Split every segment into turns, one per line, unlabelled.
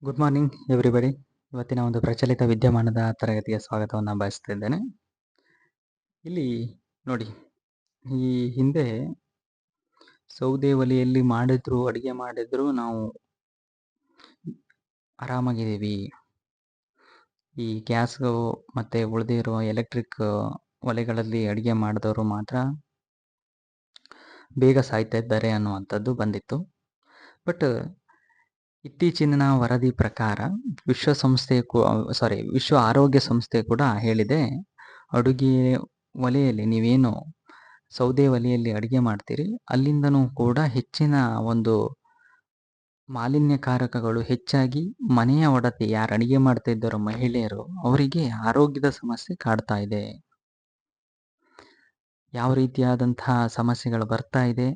Good morning everybody. ಇವತ್ತಿನ ಒಂದು ಪ್ರಚಲಿತ ವಿದ್ಯಮಾನದ ತರಗತಿಗೆ ಸ್ವಾಗತವನ್ನು ಬಯಸ್ತಿದ್ದೇನೆ. ಇಲ್ಲಿ ನೋಡಿ, ಈ ಹಿಂದೆ ಸೌದೆ ಒಲೆಯಲ್ಲಿ ಅಡುಗೆ ಮಾಡಿದ್ರು ನಾವು ಆರಾಮಾಗಿದ್ದೀವಿ. ಈ ಗ್ಯಾಸ್ ಮತ್ತೆ ಉಳಿದಿರೋ ಎಲೆಕ್ಟ್ರಿಕ್ ಒಲೆಗಳಲ್ಲಿ ಅಡುಗೆ ಮಾಡಿದವರು ಮಾತ್ರ ಬೇಗ ಸಾಯ್ತಾ ಇದ್ದಾರೆ ಅನ್ನುವಂಥದ್ದು ಬಂದಿತ್ತು. ಬಟ್ ಇತ್ತೀಚಿನ ವರದಿ ಪ್ರಕಾರ ವಿಶ್ವ ಆರೋಗ್ಯ ಸಂಸ್ಥೆ ಕೂಡ ಹೇಳಿದೆ, ಅಡುಗೆ ಒಲೆಯಲ್ಲಿ ನೀವೇನು ಸೌದೆ ಒಲೆಯಲ್ಲಿ ಅಡುಗೆ ಮಾಡ್ತೀರಿ ಅಲ್ಲಿಂದನೂ ಕೂಡ ಹೆಚ್ಚಿನ ಒಂದು ಮಾಲಿನ್ಯಕಾರಕಗಳು ಹೆಚ್ಚಾಗಿ ಮನೆಯ ಒಡತಿ ಯಾರು ಅಡುಗೆ ಮಾಡ್ತಾ ಇದ್ದಾರೋ ಮಹಿಳೆಯರು ಅವರಿಗೆ ಆರೋಗ್ಯದ ಸಮಸ್ಯೆ ಕಾಡ್ತಾ ಇದೆ. ಯಾವ ರೀತಿಯಾದಂತಹ ಸಮಸ್ಯೆಗಳು ಬರ್ತಾ ಇದೆ,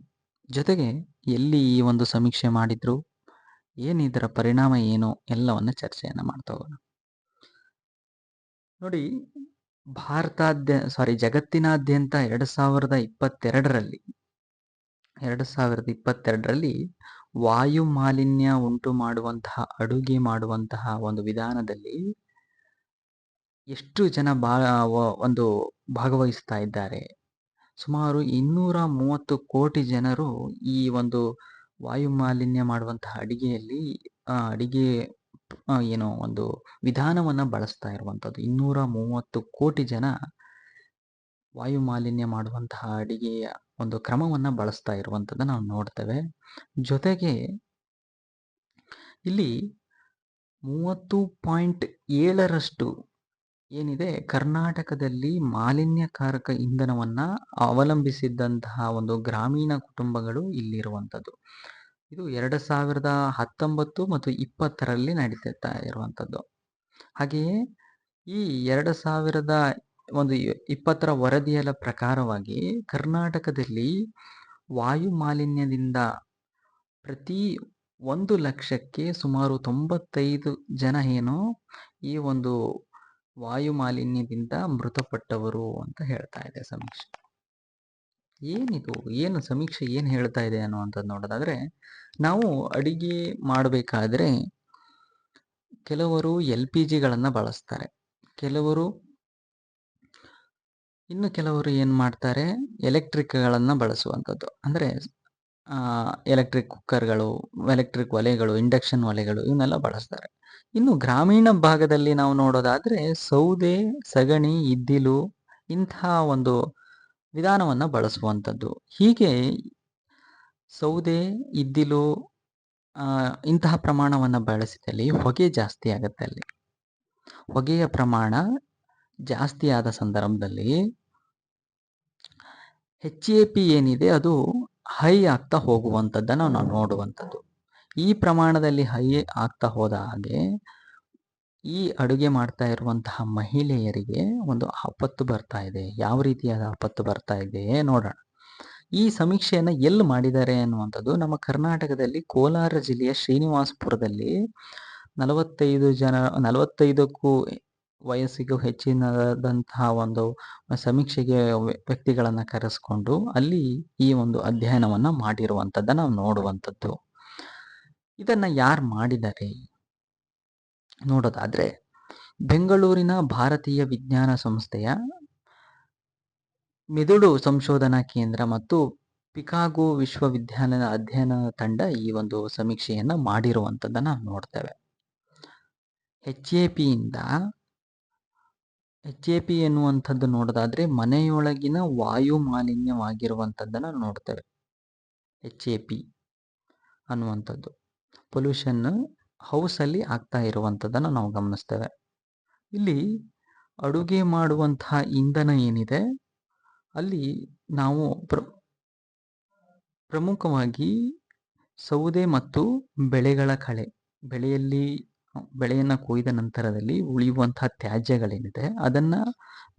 ಜೊತೆಗೆ ಎಲ್ಲಿ ಈ ಒಂದು ಸಮೀಕ್ಷೆ ಮಾಡಿದ್ರು, ಇದರ ಪರಿಣಾಮ ಏನು ಎಲ್ಲವನ್ನ ಚರ್ಚೆಯನ್ನು ಮಾಡ್ತಾ ಹೋಗೋಣ. ನೋಡಿ, ಜಗತ್ತಿನಾದ್ಯಂತ 2022ರಲ್ಲಿ ವಾಯು ಮಾಲಿನ್ಯ ಉಂಟು ಮಾಡುವಂತಹ ಅಡುಗೆ ಮಾಡುವಂತಹ ಒಂದು ವಿಧಾನದಲ್ಲಿ ಎಷ್ಟು ಜನ ಭಾಗವಹಿಸ್ತಾ ಇದ್ದಾರೆ. ಸುಮಾರು 230 ಕೋಟಿ ಜನರು ಈ ಒಂದು ವಾಯು ಮಾಲಿನ್ಯ ಮಾಡುವಂತಹ ಅಡಿಗೆ ಒಂದು ವಿಧಾನವನ್ನ ಬಳಸ್ತಾ ಇರುವಂಥದ್ದು. 230 ಕೋಟಿ ಜನ ವಾಯು ಮಾಲಿನ್ಯ ಮಾಡುವಂತಹ ಅಡಿಗೆಯ ಒಂದು ಕ್ರಮವನ್ನ ಬಳಸ್ತಾ ಇರುವಂಥದ್ದು ನಾವು ನೋಡ್ತೇವೆ. ಜೊತೆಗೆ ಇಲ್ಲಿ 30.7ರಷ್ಟು ಏನಿದೆ ಕರ್ನಾಟಕದಲ್ಲಿ ಮಾಲಿನ್ಯಕಾರಕ ಇಂಧನವನ್ನ ಅವಲಂಬಿಸಿದ್ದಂತಹ ಒಂದು ಗ್ರಾಮೀಣ ಕುಟುಂಬಗಳು ಇಲ್ಲಿರುವಂಥದ್ದು. ಇದು 2019 ಮತ್ತು 20ರಲ್ಲಿ ನಡೀತಾ ಇರುವಂಥದ್ದು. ಹಾಗೆಯೇ ಈ 2020ರ ವರದಿಯ ಪ್ರಕಾರವಾಗಿ ಕರ್ನಾಟಕದಲ್ಲಿ ವಾಯು ಮಾಲಿನ್ಯದಿಂದ ಪ್ರತಿ 1 ಲಕ್ಷಕ್ಕೆ ಸುಮಾರು 95 ಜನ ಈ ಒಂದು ವಾಯು ಮಾಲಿನ್ಯದಿಂದ ಮೃತಪಟ್ಟವರು ಅಂತ ಹೇಳ್ತಾ ಇದೆ ಸಮೀಕ್ಷೆ. ಏನು ಸಮೀಕ್ಷೆ ಏನು ಹೇಳ್ತಾ ಇದೆ ಅನ್ನುವಂಥದ್ದು ನೋಡೋದಾದ್ರೆ, ನಾವು ಅಡಿಗೆ ಮಾಡಬೇಕಾದ್ರೆ ಕೆಲವರು LPGಗಳನ್ನ ಬಳಸ್ತಾರೆ, ಇನ್ನು ಕೆಲವರು ಏನ್ ಮಾಡ್ತಾರೆ, ಎಲೆಕ್ಟ್ರಿಕ್ಗಳನ್ನ ಬಳಸುವಂಥದ್ದು. ಅಂದ್ರೆ ಎಲೆಕ್ಟ್ರಿಕ್ ಕುಕ್ಕರ್ಗಳು, ಎಲೆಕ್ಟ್ರಿಕ್ ಒಲೆಗಳು, ಇಂಡಕ್ಷನ್ ಒಲೆಗಳು ಇವನ್ನೆಲ್ಲ ಬಳಸ್ತಾರೆ. ಇನ್ನು ಗ್ರಾಮೀಣ ಭಾಗದಲ್ಲಿ ನಾವು ನೋಡೋದಾದ್ರೆ ಸೌದೆ, ಸಗಣಿ, ಇದ್ದಿಲು ಇಂತಹ ಒಂದು ವಿಧಾನವನ್ನ ಬಳಸುವಂಥದ್ದು. ಹೀಗೆ ಸೌದೆ, ಇದ್ದಿಲು ಇಂತಹ ಪ್ರಮಾಣವನ್ನ ಬಳಸಿದಲ್ಲಿ ಹೊಗೆ ಜಾಸ್ತಿ ಆಗುತ್ತೆ. ಅಲ್ಲಿ ಹೊಗೆಯ ಪ್ರಮಾಣ ಜಾಸ್ತಿ ಆದ ಸಂದರ್ಭದಲ್ಲಿ HAP ಏನಿದೆ ಅದು ಹೈ ಆಗ್ತಾ ಹೋಗುವಂಥದ್ದನ್ನು ನಾವು ನೋಡುವಂಥದ್ದು. ಈ ಪ್ರಮಾಣದಲ್ಲಿ ಹೈ ಆಗ್ತಾ ಹೋದ ಹಾಗೆ ಈ ಅಡುಗೆ ಮಾಡ್ತಾ ಇರುವಂತಹ ಮಹಿಳೆಯರಿಗೆ ಒಂದು ಆಪತ್ತು ಬರ್ತಾ ಇದೆ. ಯಾವ ರೀತಿಯಾದ ಆಪತ್ತು ಬರ್ತಾ ಇದೆ ನೋಡೋಣ. ಈ ಸಮೀಕ್ಷೆಯನ್ನು ಎಲ್ಲಿ ಮಾಡಿದ್ದಾರೆ ಅನ್ನುವಂಥದ್ದು ನಮ್ಮ ಕರ್ನಾಟಕದಲ್ಲಿ ಕೋಲಾರ ಜಿಲ್ಲೆಯ ಶ್ರೀನಿವಾಸಪುರದಲ್ಲಿ 45ಕ್ಕೂ ವಯಸ್ಸಿಗೂ ಹೆಚ್ಚಿನದಂತಹ ಒಂದು ಸಮೀಕ್ಷೆಗೆ ವ್ಯಕ್ತಿಗಳನ್ನ ಕರೆಸ್ಕೊಂಡು ಅಲ್ಲಿ ಈ ಒಂದು ಅಧ್ಯಯನವನ್ನ ಮಾಡಿರುವಂಥದ್ದನ್ನ ನಾವು ನೋಡುವಂಥದ್ದು. ಇದನ್ನ ಯಾರು ಮಾಡಿದ್ದಾರೆ ನೋಡೋದಾದ್ರೆ, ಬೆಂಗಳೂರಿನ ಭಾರತೀಯ ವಿಜ್ಞಾನ ಸಂಸ್ಥೆಯ ಮೆದುಳು ಸಂಶೋಧನಾ ಕೇಂದ್ರ ಮತ್ತು ಪಿಕಾಗೋ ವಿಶ್ವವಿದ್ಯಾಲಯದ ಅಧ್ಯಯನ ತಂಡ ಈ ಒಂದು ಸಮೀಕ್ಷೆಯನ್ನ ಮಾಡಿರುವಂಥದ್ದನ್ನ ನೋಡ್ತೇವೆ. HAP ಎನ್ನುವಂಥದ್ದು ನೋಡೋದಾದ್ರೆ ಮನೆಯೊಳಗಿನ ವಾಯು ಮಾಲಿನ್ಯವಾಗಿರುವಂಥದ್ದನ್ನ ನೋಡ್ತೇವೆ. HAP ಅನ್ನುವಂಥದ್ದು ಪೊಲ್ಯೂಷನ್ ಹೌಸಲ್ಲಿ ಆಗ್ತಾ ಇರುವಂಥದ್ದನ್ನು ನಾವು ಗಮನಿಸ್ತೇವೆ. ಇಲ್ಲಿ ಅಡುಗೆ ಮಾಡುವಂತಹ ಇಂಧನ ಏನಿದೆ ಅಲ್ಲಿ ನಾವು ಪ್ರಮುಖವಾಗಿ ಸೌದೆ ಮತ್ತು ಬೆಳೆಯನ್ನ ಕೊಯ್ದ ನಂತರದಲ್ಲಿ ಉಳಿಯುವಂತಹ ತ್ಯಾಜ್ಯಗಳೇನಿದೆ ಅದನ್ನ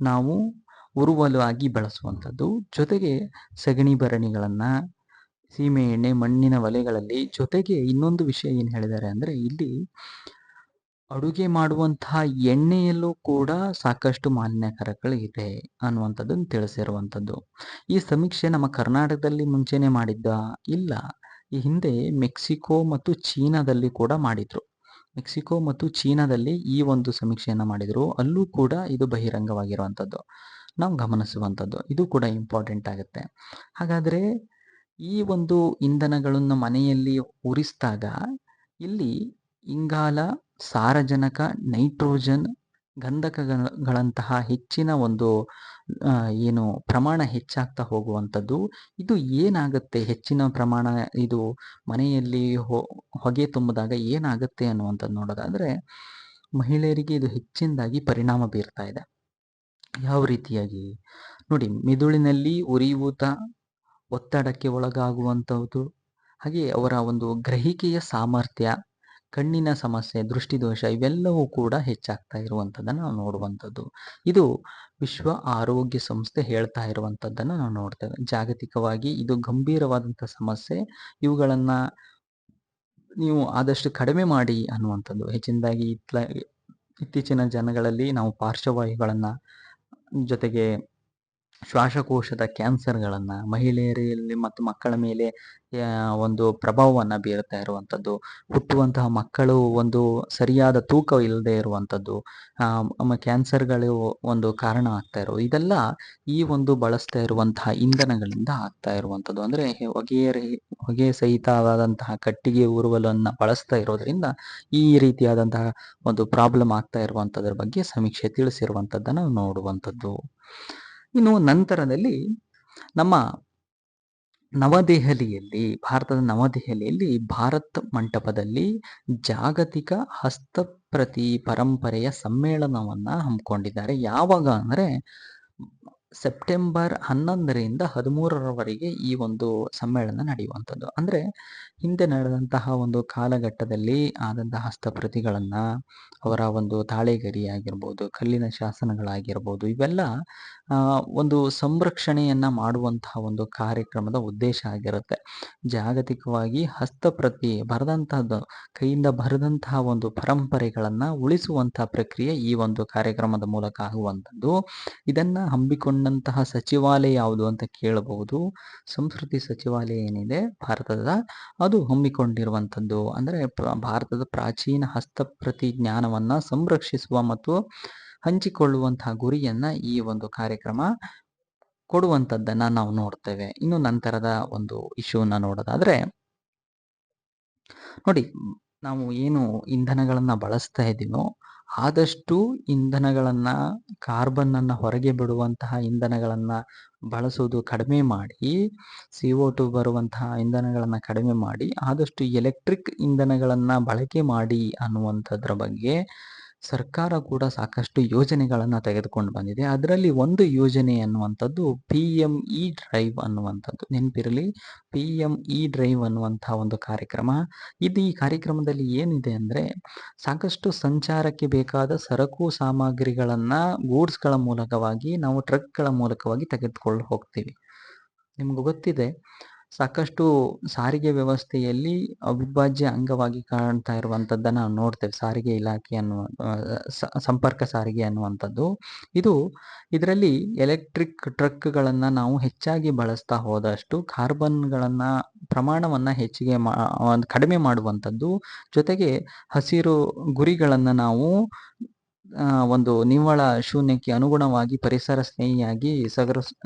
ನಾವು ಉರುವಲು ಆಗಿ ಬಳಸುವಂಥದ್ದು. ಜೊತೆಗೆ ಸಗಣಿ ಭರಣಿಗಳನ್ನ, ಸೀಮೆ ಎಣ್ಣೆ, ಮಣ್ಣಿನ ಒಲೆಗಳಲ್ಲಿ, ಜೊತೆಗೆ ಇನ್ನೊಂದು ವಿಷಯ ಏನು ಹೇಳಿದ್ದಾರೆ ಅಂದ್ರೆ ಇಲ್ಲಿ ಅಡುಗೆ ಮಾಡುವಂತಹ ಎಣ್ಣೆಯಲ್ಲೂ ಕೂಡ ಸಾಕಷ್ಟು ಮಾಲಿನ್ಯಕಾರಕಗಳು ಇದೆ ಅನ್ನುವಂಥದ್ದನ್ನು ತಿಳಿಸಿರುವಂಥದ್ದು. ಈ ಸಮೀಕ್ಷೆ ನಮ್ಮ ಕರ್ನಾಟಕದಲ್ಲಿ ಮುಂಚೆನೆ ಮಾಡಿದ್ದ ಇಲ್ಲ, ಈ ಹಿಂದೆ ಮೆಕ್ಸಿಕೋ ಮತ್ತು ಚೀನಾದಲ್ಲಿ ಕೂಡ ಮಾಡಿದ್ರು. ಮೆಕ್ಸಿಕೋ ಮತ್ತು ಚೀನಾದಲ್ಲಿ ಈ ಒಂದು ಸಮೀಕ್ಷೆಯನ್ನು ಮಾಡಿದ್ರು. ಅಲ್ಲೂ ಕೂಡ ಇದು ಬಹಿರಂಗವಾಗಿರುವಂಥದ್ದು ನಾವು ಗಮನಿಸುವಂಥದ್ದು. ಇದು ಕೂಡ ಇಂಪಾರ್ಟೆಂಟ್ ಆಗುತ್ತೆ. ಹಾಗಾದರೆ ಈ ಒಂದು ಇಂಧನಗಳನ್ನು ಮನೆಯಲ್ಲಿ ಉರಿಸಿದಾಗ ಇಲ್ಲಿ ಇಂಗಾಲ, ಸಾರಜನಕ, ನೈಟ್ರೋಜನ್, ಗಂಧಕಗಳಂತಹ ಹೆಚ್ಚಿನ ಒಂದು ಏನು ಪ್ರಮಾಣ ಹೆಚ್ಚಾಗ್ತಾ ಹೋಗುವಂಥದ್ದು. ಇದು ಏನಾಗುತ್ತೆ ಹೆಚ್ಚಿನ ಪ್ರಮಾಣ ಇದು ಮನೆಯಲ್ಲಿ ಹೊಗೆ ತುಂಬಿದಾಗ ಏನಾಗುತ್ತೆ ಅನ್ನುವಂಥದ್ದು ನೋಡೋದಾದ್ರೆ, ಮಹಿಳೆಯರಿಗೆ ಇದು ಹೆಚ್ಚಿನದಾಗಿ ಪರಿಣಾಮ ಬೀರ್ತಾ ಇದೆ. ಯಾವ ರೀತಿಯಾಗಿ ನೋಡಿ, ಮಿದುಳಿನಲ್ಲಿ ಉರಿಯೂತ, ಒತ್ತಡಕ್ಕೆ ಒಳಗಾಗುವಂಥದ್ದು, ಹಾಗೆ ಅವರ ಒಂದು ಗ್ರಹಿಕೆಯ ಸಾಮರ್ಥ್ಯ, ಕಣ್ಣಿನ ಸಮಸ್ಯೆ, ದೃಷ್ಟಿದೋಷ ಇವೆಲ್ಲವೂ ಕೂಡ ಹೆಚ್ಚಾಗ್ತಾ ಇರುವಂಥದ್ದನ್ನು ನಾವು ನೋಡುವಂಥದ್ದು. ಇದು ವಿಶ್ವ ಆರೋಗ್ಯ ಸಂಸ್ಥೆ ಹೇಳ್ತಾ ಇರುವಂಥದ್ದನ್ನು ನಾವು ನೋಡ್ತೇವೆ. ಜಾಗತಿಕವಾಗಿ ಇದು ಗಂಭೀರವಾದಂಥ ಸಮಸ್ಯೆ. ಇವುಗಳನ್ನು ನೀವು ಆದಷ್ಟು ಕಡಿಮೆ ಮಾಡಿ ಅನ್ನುವಂಥದ್ದು. ಹೆಚ್ಚಿನದಾಗಿ ಇತ್ತೀಚಿನ ಜನಗಳಲ್ಲಿ ನಾವು ಪಾರ್ಶ್ವವಾಯುಗಳನ್ನು ಜೊತೆಗೆ ಶ್ವಾಸಕೋಶದ ಕ್ಯಾನ್ಸರ್ಗಳನ್ನು, ಮಹಿಳೆಯರಲ್ಲಿ ಮತ್ತು ಮಕ್ಕಳ ಮೇಲೆ ಒಂದು ಪ್ರಭಾವವನ್ನು ಬೀರ್ತಾ ಇರುವಂಥದ್ದು, ಹುಟ್ಟುವಂತಹ ಮಕ್ಕಳು ಒಂದು ಸರಿಯಾದ ತೂಕ ಇಲ್ಲದೆ ಇರುವಂಥದ್ದು, ಕ್ಯಾನ್ಸರ್ಗಳು ಒಂದು ಕಾರಣ ಆಗ್ತಾ ಇರೋದು, ಇದೆಲ್ಲ ಈ ಒಂದು ಬಳಸ್ತಾ ಇರುವಂತಹ ಇಂಧನಗಳಿಂದ ಆಗ್ತಾ ಇರುವಂಥದ್ದು. ಅಂದರೆ ಹೊಗೆ ಸಹಿತವಾದಂತಹ ಕಟ್ಟಿಗೆ ಉರುವಲನ್ನು ಬಳಸ್ತಾ ಇರೋದ್ರಿಂದ ಈ ರೀತಿಯಾದಂತಹ ಒಂದು ಪ್ರಾಬ್ಲಮ್ ಆಗ್ತಾ ಇರುವಂಥದ್ರ ಬಗ್ಗೆ ಸಮೀಕ್ಷೆ ತಿಳಿಸಿರುವಂಥದ್ದನ್ನು ನೋಡುವಂಥದ್ದು. ಇನ್ನು ನಂತರದಲ್ಲಿ ನಮ್ಮ ಭಾರತದ ನವದೆಹಲಿಯಲ್ಲಿ ಭಾರತ್ ಮಂಟಪದಲ್ಲಿ ಜಾಗತಿಕ ಹಸ್ತಪ್ರತಿ ಪರಂಪರೆಯ ಸಮ್ಮೇಳನವನ್ನು ಹಮ್ಮಿಕೊಂಡಿದ್ದಾರೆ. ಯಾವಾಗ ಅಂದರೆ ಸೆಪ್ಟೆಂಬರ್ 11ರಿಂದ 13ರವರೆಗೆ ಈ ಒಂದು ಸಮ್ಮೇಳನ ನಡೆಯುವಂಥದ್ದು. ಅಂದರೆ ಹಿಂದೆ ನಡೆದಂತಹ ಒಂದು ಕಾಲಘಟ್ಟದಲ್ಲಿ ಆದಂತಹ ಹಸ್ತಪ್ರತಿಗಳನ್ನು, ಅವರ ಒಂದು ತಾಳೆಗರಿ ಆಗಿರ್ಬೋದು, ಕಲ್ಲಿನ ಶಾಸನಗಳಾಗಿರ್ಬೋದು, ಇವೆಲ್ಲ ಒಂದು ಸಂರಕ್ಷಣೆಯನ್ನು ಮಾಡುವಂತಹ ಒಂದು ಕಾರ್ಯಕ್ರಮದ ಉದ್ದೇಶ ಆಗಿರುತ್ತೆ. ಜಾಗತಿಕವಾಗಿ ಹಸ್ತಪ್ರತಿ ಬರೆದಂಥದ್ದು, ಕೈಯಿಂದ ಬರೆದಂತಹ ಒಂದು ಪರಂಪರೆಗಳನ್ನು ಉಳಿಸುವಂತಹ ಪ್ರಕ್ರಿಯೆ ಈ ಒಂದು ಕಾರ್ಯಕ್ರಮದ ಮೂಲಕ ಆಗುವಂಥದ್ದು. ಇದನ್ನು ಹಮ್ಮಿಕೊಂಡಂತಹ ಸಚಿವಾಲಯ ಯಾವುದು ಅಂತ ಕೇಳಬಹುದು. ಸಂಸ್ಕೃತಿ ಸಚಿವಾಲಯ ಏನಿದೆ ಭಾರತದ, ಅದು ಹಮ್ಮಿಕೊಂಡಿರುವಂಥದ್ದು. ಅಂದರೆ ಭಾರತದ ಪ್ರಾಚೀನ ಹಸ್ತಪ್ರತಿ ಜ್ಞಾನವನ್ನು ಸಂರಕ್ಷಿಸುವ ಮತ್ತು ಹಂಚಿಕೊಳ್ಳುವಂತಹ ಗುರಿಯನ್ನ ಈ ಒಂದು ಕಾರ್ಯಕ್ರಮ ಕೊಡುವಂಥದ್ದನ್ನ ನಾವು ನೋಡ್ತೇವೆ. ಇನ್ನು ನಂತರದ ಒಂದು ಇಶ್ಯೂನ ನೋಡೋದಾದ್ರೆ ನೋಡಿ, ನಾವು ಏನು ಇಂಧನಗಳನ್ನ ಬಳಸ್ತಾ ಇದ್ದೀವೋ ಆದಷ್ಟು ಇಂಧನಗಳನ್ನ, ಕಾರ್ಬನ್ ಅನ್ನ ಹೊರಗೆ ಬಿಡುವಂತಹ ಇಂಧನಗಳನ್ನ ಬಳಸೋದು ಕಡಿಮೆ ಮಾಡಿ, CO2 ಬರುವಂತಹ ಇಂಧನಗಳನ್ನ ಕಡಿಮೆ ಮಾಡಿ ಆದಷ್ಟು ಎಲೆಕ್ಟ್ರಿಕ್ ಇಂಧನಗಳನ್ನ ಬಳಕೆ ಮಾಡಿ ಅನ್ನುವಂಥದ್ರ ಬಗ್ಗೆ ಸರ್ಕಾರ ಕೂಡ ಸಾಕಷ್ಟು ಯೋಜನೆಗಳನ್ನು ತೆಗೆದುಕೊಂಡು ಬಂದಿದೆ. ಅದರಲ್ಲಿ ಒಂದು ಯೋಜನೆ ಅನ್ನುವಂಥದ್ದು PME ಡ್ರೈವ್ ಅನ್ನುವಂಥದ್ದು. ನೆನಪಿರಲಿ, PME ಡ್ರೈವ್ ಅನ್ನುವಂತಹ ಒಂದು ಕಾರ್ಯಕ್ರಮ. ಈ ಕಾರ್ಯಕ್ರಮದಲ್ಲಿ ಏನಿದೆ ಅಂದರೆ, ಸಾಕಷ್ಟು ಸಂಚಾರಕ್ಕೆ ಬೇಕಾದ ಸರಕು ಸಾಮಗ್ರಿಗಳನ್ನು ಗೂಡ್ಸ್ಗಳ ಮೂಲಕವಾಗಿ ನಾವು ಟ್ರಕ್ಗಳ ಮೂಲಕವಾಗಿ ತೆಗೆದುಕೊಂಡು ಹೋಗ್ತೀವಿ. ನಿಮ್ಗೆ ಗೊತ್ತಿದೆ, ಸಾಕಷ್ಟು ಸಾರಿಗೆ ವ್ಯವಸ್ಥೆಯಲ್ಲಿ ಅವಿಭಾಜ್ಯ ಅಂಗವಾಗಿ ಕಾಣ್ತಾ ಇರುವಂಥದ್ದನ್ನು ನಾವು ನೋಡ್ತೇವೆ. ಸಾರಿಗೆ ಇಲಾಖೆ ಅನ್ನುವ ಸಂಪರ್ಕ ಸಾರಿಗೆ ಅನ್ನುವಂಥದ್ದು. ಇದರಲ್ಲಿ ಎಲೆಕ್ಟ್ರಿಕ್ ಟ್ರಕ್ಗಳನ್ನು ನಾವು ಹೆಚ್ಚಾಗಿ ಬಳಸ್ತಾ ಹೋದಷ್ಟು ಕಾರ್ಬನ್ಗಳನ್ನು ಪ್ರಮಾಣವನ್ನು ಕಡಿಮೆ ಮಾಡುವಂಥದ್ದು, ಜೊತೆಗೆ ಹಸಿರು ಗುರಿಗಳನ್ನು ನಾವು ಒಂದು ನಿವ್ವಳ ಶೂನ್ಯಕ್ಕೆ ಅನುಗುಣವಾಗಿ ಪರಿಸರ ಸ್ನೇಹಿಯಾಗಿ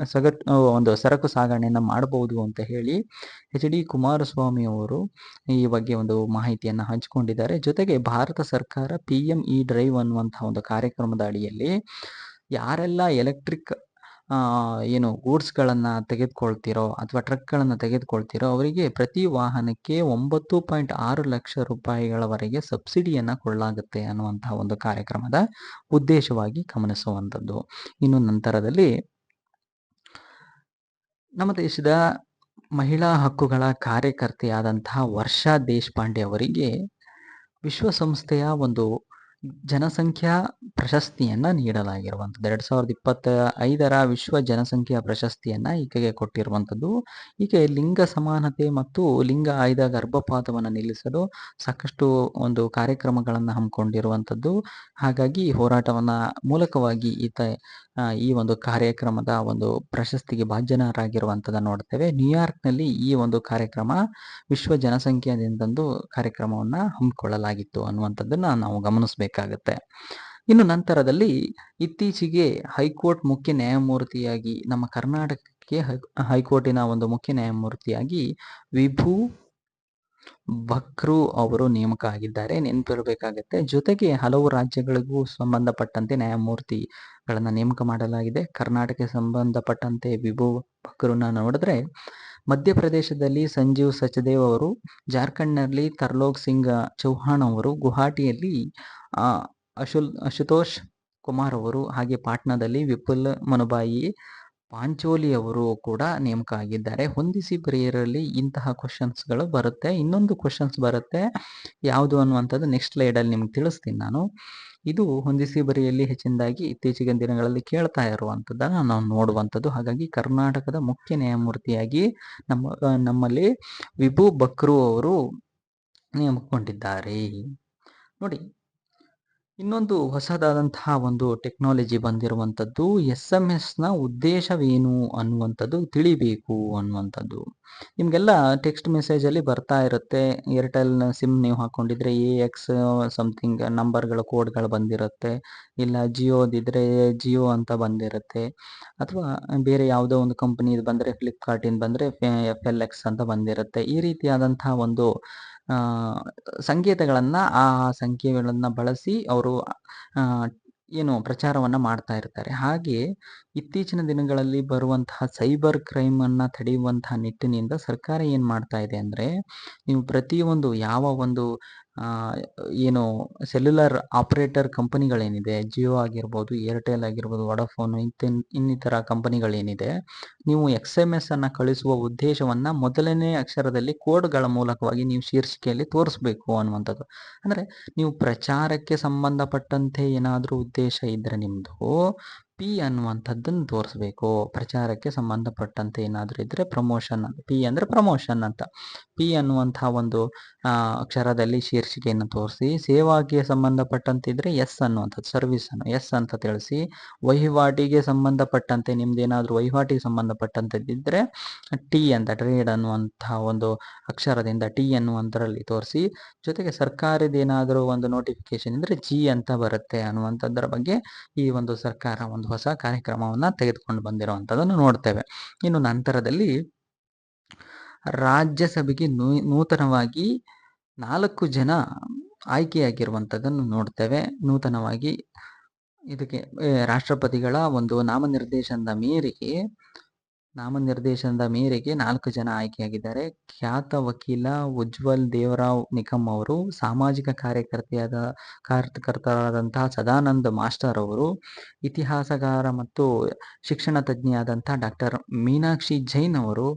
ಒಂದು ಸರಕು ಸಾಗಣೆಯನ್ನು ಮಾಡಬಹುದು ಅಂತ ಹೇಳಿ HD ಕುಮಾರಸ್ವಾಮಿ ಅವರು ಈ ಬಗ್ಗೆ ಒಂದು ಮಾಹಿತಿಯನ್ನು ಹಂಚಿಕೊಂಡಿದ್ದಾರೆ. ಜೊತೆಗೆ ಭಾರತ ಸರ್ಕಾರ PME ಡ್ರೈವ್ ಅನ್ನುವಂತಹ ಒಂದು ಕಾರ್ಯಕ್ರಮದ ಅಡಿಯಲ್ಲಿ ಯಾರೆಲ್ಲ ಎಲೆಕ್ಟ್ರಿಕ್ ಗೂಡ್ಸ್ಗಳನ್ನು ತೆಗೆದುಕೊಳ್ತಿರೋ ಅಥವಾ ಟ್ರಕ್ಗಳನ್ನು ತೆಗೆದುಕೊಳ್ತಿರೋ ಅವರಿಗೆ ಪ್ರತಿ ವಾಹನಕ್ಕೆ 9.6 ಲಕ್ಷ ರೂಪಾಯಿಗಳವರೆಗೆ ಸಬ್ಸಿಡಿಯನ್ನು ಕೊಡಲಾಗುತ್ತೆ ಅನ್ನುವಂತಹ ಒಂದು ಕಾರ್ಯಕ್ರಮದ ಉದ್ದೇಶವಾಗಿ ಗಮನಿಸುವಂಥದ್ದು. ಇನ್ನು ನಂತರದಲ್ಲಿ ನಮ್ಮ ದೇಶದ ಮಹಿಳಾ ಹಕ್ಕುಗಳ ಕಾರ್ಯಕರ್ತೆಯಾದಂತಹ ವರ್ಷಾ ದೇಶಪಾಂಡೆ ಅವರಿಗೆ ವಿಶ್ವಸಂಸ್ಥೆಯ ಒಂದು ಜನಸಂಖ್ಯಾ ಪ್ರಶಸ್ತಿಯನ್ನ ನೀಡಲಾಗಿರುವಂಥದ್ದು. 2025ರ ವಿಶ್ವ ಜನಸಂಖ್ಯಾ ಪ್ರಶಸ್ತಿಯನ್ನ ಈಕೆಗೆ ಕೊಟ್ಟಿರುವಂಥದ್ದು. ಈಕೆ ಲಿಂಗ ಸಮಾನತೆ ಮತ್ತು ಲಿಂಗ ಆಯ್ದ ಗರ್ಭಪಾತವನ್ನು ನಿಲ್ಲಿಸಲು ಸಾಕಷ್ಟು ಒಂದು ಕಾರ್ಯಕ್ರಮಗಳನ್ನ ಹಮ್ಮಿಕೊಂಡಿರುವಂಥದ್ದು. ಹಾಗಾಗಿ ಈ ಹೋರಾಟವನ್ನ ಮೂಲಕವಾಗಿ ಈ ಒಂದು ಕಾರ್ಯಕ್ರಮದ ಒಂದು ಪ್ರಶಸ್ತಿಗೆ ಭಾಜನರಾಗಿರುವಂಥದ್ದನ್ನ ನೋಡ್ತೇವೆ. ನ್ಯೂಯಾರ್ಕ್ನಲ್ಲಿ ಈ ಒಂದು ಕಾರ್ಯಕ್ರಮ ವಿಶ್ವ ಜನಸಂಖ್ಯಾ ದಿನದಂದು ಕಾರ್ಯಕ್ರಮವನ್ನ ಹಮ್ಮಿಕೊಳ್ಳಲಾಗಿತ್ತು ಅನ್ನುವಂಥದ್ದನ್ನ ನಾವು ಗಮನಿಸಬೇಕಾಗತ್ತೆ. ಇನ್ನು ನಂತರದಲ್ಲಿ ಇತ್ತೀಚೆಗೆ ಹೈಕೋರ್ಟ್ ಮುಖ್ಯ ನ್ಯಾಯಮೂರ್ತಿಯಾಗಿ ನಮ್ಮ ಕರ್ನಾಟಕಕ್ಕೆ ಹೈಕೋರ್ಟಿನ ಒಂದು ಮುಖ್ಯ ನ್ಯಾಯಮೂರ್ತಿಯಾಗಿ ವಿಭು ಬಕ್ರು ಅವರು ನೇಮಕ ಆಗಿದ್ದಾರೆ. ನೆನಪಿರಬೇಕಾಗತ್ತೆ. ಜೊತೆಗೆ ಹಲವು ರಾಜ್ಯಗಳಿಗೂ ಸಂಬಂಧಪಟ್ಟಂತೆ ನ್ಯಾಯಮೂರ್ತಿಗಳನ್ನ ನೇಮಕ ಮಾಡಲಾಗಿದೆ. ಕರ್ನಾಟಕಕ್ಕೆ ಸಂಬಂಧಪಟ್ಟಂತೆ ವಿಭು ಬಕ್ರನ್ನ ನೋಡಿದ್ರೆ ಮಧ್ಯಪ್ರದೇಶದಲ್ಲಿ ಸಂಜೀವ್ ಸಚದೇವ್ ಅವರು, ಜಾರ್ಖಂಡ್ನಲ್ಲಿ ತರ್ಲೋಕ್ ಸಿಂಗ್ ಚೌಹಾಣ್ ಅವರು, ಗುವಾಹಟಿಯಲ್ಲಿ ಅಶುತೋಷ್ ಕುಮಾರ್ ಅವರು, ಹಾಗೆ ಪಾಟ್ನಾದಲ್ಲಿ ವಿಪುಲ್ ಮನುಬಾಯಿ ಪಾಂಚೋಲಿ ಅವರು ಕೂಡ ನೇಮಕ ಆಗಿದ್ದಾರೆ. ಹೊಂದಿಸಿ ಬರೆಯರಲ್ಲಿ ಇಂತಹ ಕ್ವಶನ್ಸ್ಗಳು ಬರುತ್ತೆ. ಇನ್ನೊಂದು ಕ್ವಶನ್ಸ್ ಬರುತ್ತೆ, ಯಾವುದು ಅನ್ನುವಂಥದ್ದು ನೆಕ್ಸ್ಟ್ ಸ್ಲೈಡಲ್ಲಿ ನಿಮ್ಗೆ ತಿಳಿಸ್ತೀನಿ ನಾನು. ಇದು ಹೊಂದಿಸಿ ಬರೆಯಲ್ಲಿ ಹೆಚ್ಚಿನದಾಗಿ ಇತ್ತೀಚಿನ ದಿನಗಳಲ್ಲಿ ಕೇಳ್ತಾ ಇರುವಂಥದ್ದನ್ನು ನಾವು ನೋಡುವಂಥದ್ದು. ಹಾಗಾಗಿ ಕರ್ನಾಟಕದ ಮುಖ್ಯ ನ್ಯಾಯಮೂರ್ತಿಯಾಗಿ ನಮ್ಮಲ್ಲಿ ವಿಭು ಬಕ್ರು ಅವರು ನೇಮಕಗೊಂಡಿದ್ದಾರೆ. ನೋಡಿ, ಇನ್ನೊಂದು ಹೊಸದಾದಂತಹ ಒಂದು ಟೆಕ್ನಾಲಜಿ ಬಂದಿರುವಂಥದ್ದು SMS ನ ಉದ್ದೇಶವೇನು ಅನ್ನುವಂಥದ್ದು ತಿಳಿಬೇಕು ಅನ್ನುವಂಥದ್ದು. ನಿಮಗೆಲ್ಲ ಟೆಕ್ಸ್ಟ್ ಮೆಸೇಜಲ್ಲಿ ಬರ್ತಾ ಇರುತ್ತೆ. ಏರ್ಟೆಲ್ನ ಸಿಮ್ ನೀವು ಹಾಕೊಂಡಿದ್ರೆ AX ಸಮಥಿಂಗ್ ನಂಬರ್ಗಳ ಕೋಡ್ಗಳು ಬಂದಿರುತ್ತೆ. ಇಲ್ಲ ಜಿಯೋದಿದ್ರೆ ಜಿಯೋ ಅಂತ ಬಂದಿರುತ್ತೆ. ಅಥವಾ ಬೇರೆ ಯಾವುದೋ ಒಂದು ಕಂಪನಿದು ಬಂದರೆ ಫ್ಲಿಪ್ಕಾರ್ಟಿಂದ ಬಂದರೆ FLX ಅಂತ ಬಂದಿರುತ್ತೆ. ಈ ರೀತಿಯಾದಂತಹ ಒಂದು ಸಂಕೇತಗಳನ್ನು ಆ ಸಂಖ್ಯೆಗಳನ್ನು ಬಳಸಿ ಅವರು ಏನು ಪ್ರಚಾರವನ್ನು ಮಾಡ್ತಾ ಇರ್ತಾರೆ. ಹಾಗೆ ಇತ್ತೀಚಿನ ದಿನಗಳಲ್ಲಿ ಬರುವಂತಹ ಸೈಬರ್ ಕ್ರೈಮನ್ನು ತಡೆಯುವಂತಹ ನಿಟ್ಟಿನಿಂದ ಸರ್ಕಾರ ಏನು ಮಾಡ್ತಾ ಇದೆ ಅಂದರೆ, ನೀವು ಪ್ರತಿಯೊಂದು ಯಾವ ಒಂದು ಏನು ಸೆಲ್ಯುಲರ್ ಆಪರೇಟರ್ ಕಂಪನಿಗಳೇನಿದೆ, ಜಿಯೋ ಆಗಿರ್ಬೋದು, ಏರ್ಟೆಲ್ ಆಗಿರ್ಬೋದು, ವೊಡಾಫೋನು, ಇನ್ನಿತರ ಕಂಪನಿಗಳೇನಿದೆ, ನೀವು SMS ಅನ್ನು ಕಳಿಸುವ ಉದ್ದೇಶವನ್ನು ಮೊದಲನೇ ಅಕ್ಷರದಲ್ಲಿ ಕೋಡ್ಗಳ ಮೂಲಕವಾಗಿ ನೀವು ಶೀರ್ಷಿಕೆಯಲ್ಲಿ ತೋರಿಸ್ಬೇಕು ಅನ್ನುವಂಥದ್ದು. ಅಂದರೆ ನೀವು ಪ್ರಚಾರಕ್ಕೆ ಸಂಬಂಧಪಟ್ಟಂತೆ ಏನಾದರೂ ಉದ್ದೇಶ ಇದ್ದರೆ ನಿಮ್ಮದು P ಅನ್ನುವಂಥದ್ದನ್ನು ತೋರಿಸ್ಬೇಕು. ಪ್ರಚಾರಕ್ಕೆ ಸಂಬಂಧಪಟ್ಟಂತೆ ಏನಾದರೂ ಇದ್ದರೆ ಪ್ರಮೋಷನ್ ಅಂತ, P ಅಂದರೆ ಪ್ರಮೋಷನ್ ಅಂತ. P ಅನ್ನುವಂತಹ ಒಂದು ಅಕ್ಷರದಲ್ಲಿ ಶೀರ್ಷಿಕೆಯನ್ನು ತೋರಿಸಿ, ಸೇವಾಗೆ ಸಂಬಂಧಪಟ್ಟಂತೆ ಇದ್ದರೆ S ಅನ್ನುವಂಥದ್ದು, ಸರ್ವಿಸನ್ನು S ಅಂತ ತಿಳಿಸಿ, ವಹಿವಾಟಿಗೆ ಸಂಬಂಧಪಟ್ಟಂತೆ ನಿಮ್ದೇನಾದರೂ ವಹಿವಾಟಿಗೆ ಸಂಬಂಧಪಟ್ಟಂಥದ್ದಿದ್ದರೆ T ಅಂತ, ಟ್ರೇಡ್ ಅನ್ನುವಂತಹ ಒಂದು ಅಕ್ಷರದಿಂದ T ಅನ್ನುವಂಥರಲ್ಲಿ ತೋರಿಸಿ, ಜೊತೆಗೆ ಸರ್ಕಾರದೇನಾದರೂ ಒಂದು ನೋಟಿಫಿಕೇಶನ್ ಇದ್ದರೆ G ಅಂತ ಬರುತ್ತೆ ಅನ್ನುವಂಥದ್ದರ ಬಗ್ಗೆ ಈ ಒಂದು ಸರ್ಕಾರ ಒಂದು ಹೊಸ ಕಾರ್ಯಕ್ರಮವನ್ನು ತೆಗೆದುಕೊಂಡು ಬಂದಿರುವಂಥದ್ದನ್ನು ನೋಡ್ತೇವೆ. ಇನ್ನು ನಂತರದಲ್ಲಿ ರಾಜ್ಯಸಭೆಗೆ ನೂತನವಾಗಿ 4 ಜನ ಆಯ್ಕೆಯಾಗಿರುವಂಥದ್ದನ್ನು ನೋಡ್ತೇವೆ. ನೂತನವಾಗಿ ಇದಕ್ಕೆ ರಾಷ್ಟ್ರಪತಿಗಳ ಒಂದು ನಾಮನಿರ್ದೇಶನದ ಮೇರೆಗೆ 4 ಜನ ಆಯ್ಕೆಯಾಗಿದ್ದಾರೆ. ಖ್ಯಾತ ವಕೀಲ ಉಜ್ವಲ್ ದೇವರಾವ್ ನಿಕಮ್ ಅವರು, ಸಾಮಾಜಿಕ ಕಾರ್ಯಕರ್ತರಾದಂತಹ ಸದಾನಂದ ಮಾಸ್ಟರ್ ಅವರು, ಇತಿಹಾಸಗಾರ ಮತ್ತು ಶಿಕ್ಷಣ ತಜ್ಞೆಯಾದಂತಹ ಡಾಕ್ಟರ್ ಮೀನಾಕ್ಷಿ ಜೈನ್ ಅವರು,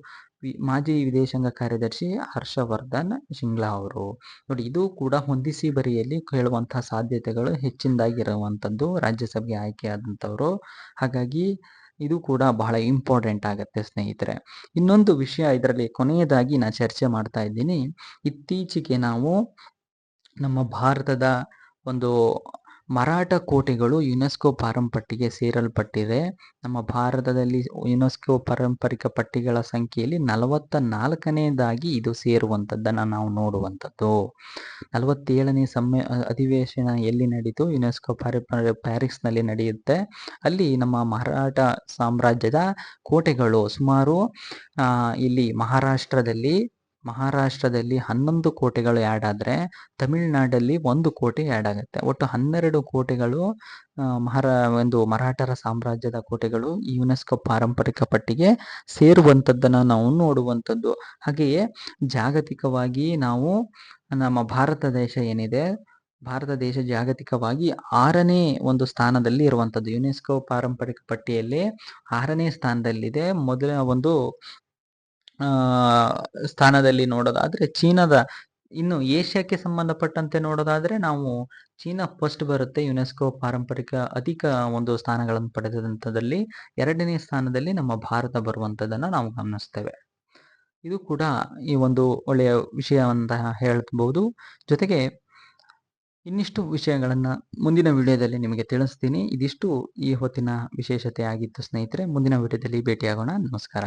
ಮಾಜಿ ವಿದೇಶಾಂಗ ಕಾರ್ಯದರ್ಶಿ ಹರ್ಷವರ್ಧನ್ ಶಿಂಗ್ಲಾ ಅವರು. ನೋಡಿ, ಇದು ಕೂಡ ಹೊಂದಿಸಿ ಬರೆಯಲ್ಲಿ ಕೇಳುವಂತಹ ಸಾಧ್ಯತೆಗಳು ಹೆಚ್ಚಿನದಾಗಿರುವಂಥದ್ದು ರಾಜ್ಯಸಭೆಗೆ ಆಯ್ಕೆಯಾದಂಥವರು. ಹಾಗಾಗಿ ಇದು ಕೂಡ ಬಹಳ ಇಂಪಾರ್ಟೆಂಟ್ ಆಗುತ್ತೆ ಸ್ನೇಹಿತರೆ. ಇನ್ನೊಂದು ವಿಷಯ ಇದರಲ್ಲಿ ಕೊನೆಯದಾಗಿ ನಾನು ಚರ್ಚೆ ಮಾಡ್ತಾ ಇದ್ದೀನಿ. ಇತ್ತೀಚೆಗೆ ನಾವು ನಮ್ಮ ಭಾರತದ ಒಂದು ಮರಾಠ ಕೋಟೆಗಳು ಯುನೆಸ್ಕೋ ಪಾರಂಪಟ್ಟಿಗೆ ಸೇರಲ್ಪಟ್ಟಿದೆ. ನಮ್ಮ ಭಾರತದಲ್ಲಿ ಯುನೆಸ್ಕೋ ಪಾರಂಪರಿಕ ಪಟ್ಟಿಗಳ ಸಂಖ್ಯೆಯಲ್ಲಿ 44ನೇದಾಗಿ ಇದು ಸೇರುವಂಥದ್ದನ್ನು ನಾವು ನೋಡುವಂಥದ್ದು. 47ನೇ ಅಧಿವೇಶನ ಎಲ್ಲಿ ನಡೀತು? ಯುನೆಸ್ಕೋ ಪ್ಯಾರಿಸ್ನಲ್ಲಿ ನಡೆಯುತ್ತೆ. ಅಲ್ಲಿ ನಮ್ಮ ಮರಾಠ ಸಾಮ್ರಾಜ್ಯದ ಕೋಟೆಗಳು ಸುಮಾರು ಇಲ್ಲಿ ಮಹಾರಾಷ್ಟ್ರದಲ್ಲಿ 11 ಕೋಟೆಗಳು ಆ್ಯಡ್ ಆದರೆ ತಮಿಳುನಾಡಲ್ಲಿ 1 ಕೋಟೆ ಆ್ಯಡ್ ಆಗುತ್ತೆ. ಒಟ್ಟು 12 ಕೋಟೆಗಳು ಒಂದು ಮರಾಠರ ಸಾಮ್ರಾಜ್ಯದ ಕೋಟೆಗಳು ಈ ಯುನೆಸ್ಕೋ ಪಾರಂಪರಿಕ ಪಟ್ಟಿಗೆ ಸೇರುವಂಥದ್ದನ್ನು ನಾವು ನೋಡುವಂಥದ್ದು. ಹಾಗೆಯೇ ಜಾಗತಿಕವಾಗಿ ನಾವು ನಮ್ಮ ಭಾರತ ದೇಶ ಏನಿದೆ, ಭಾರತ ದೇಶ ಜಾಗತಿಕವಾಗಿ 6ನೇ ಒಂದು ಸ್ಥಾನದಲ್ಲಿ ಇರುವಂಥದ್ದು. ಯುನೆಸ್ಕೋ ಪಾರಂಪರಿಕ ಪಟ್ಟಿಯಲ್ಲಿ 6ನೇ ಸ್ಥಾನದಲ್ಲಿದೆ. ಮೊದಲ ಒಂದು ಸ್ಥಾನದಲ್ಲಿ ನೋಡೋದಾದ್ರೆ ಚೀನಾದ, ಇನ್ನು ಏಷ್ಯಾಕ್ಕೆ ಸಂಬಂಧಪಟ್ಟಂತೆ ನೋಡೋದಾದ್ರೆ ನಾವು ಚೀನಾ ಫಸ್ಟ್ ಬರುತ್ತೆ ಯುನೆಸ್ಕೋ ಪಾರಂಪರಿಕ ಅಧಿಕ ಒಂದು ಸ್ಥಾನಗಳನ್ನು ಪಡೆದಂಥದ್ದಲ್ಲಿ 2ನೇ ಸ್ಥಾನದಲ್ಲಿ ನಮ್ಮ ಭಾರತ ಬರುವಂಥದ್ದನ್ನು ನಾವು ಗಮನಿಸ್ತೇವೆ. ಇದು ಕೂಡ ಈ ಒಂದು ಒಳ್ಳೆಯ ವಿಷಯ ಅಂತ ಹೇಳ್ಬೋದು. ಜೊತೆಗೆ ಇನ್ನಿಷ್ಟು ವಿಷಯಗಳನ್ನು ಮುಂದಿನ ವಿಡಿಯೋದಲ್ಲಿ ನಿಮಗೆ ತಿಳಿಸ್ತೀನಿ. ಇದಿಷ್ಟು ಈ ಹೊತ್ತಿನ ವಿಶೇಷತೆ ಆಗಿತ್ತು ಸ್ನೇಹಿತರೆ. ಮುಂದಿನ ವಿಡಿಯೋದಲ್ಲಿ ಭೇಟಿಯಾಗೋಣ. ನಮಸ್ಕಾರ.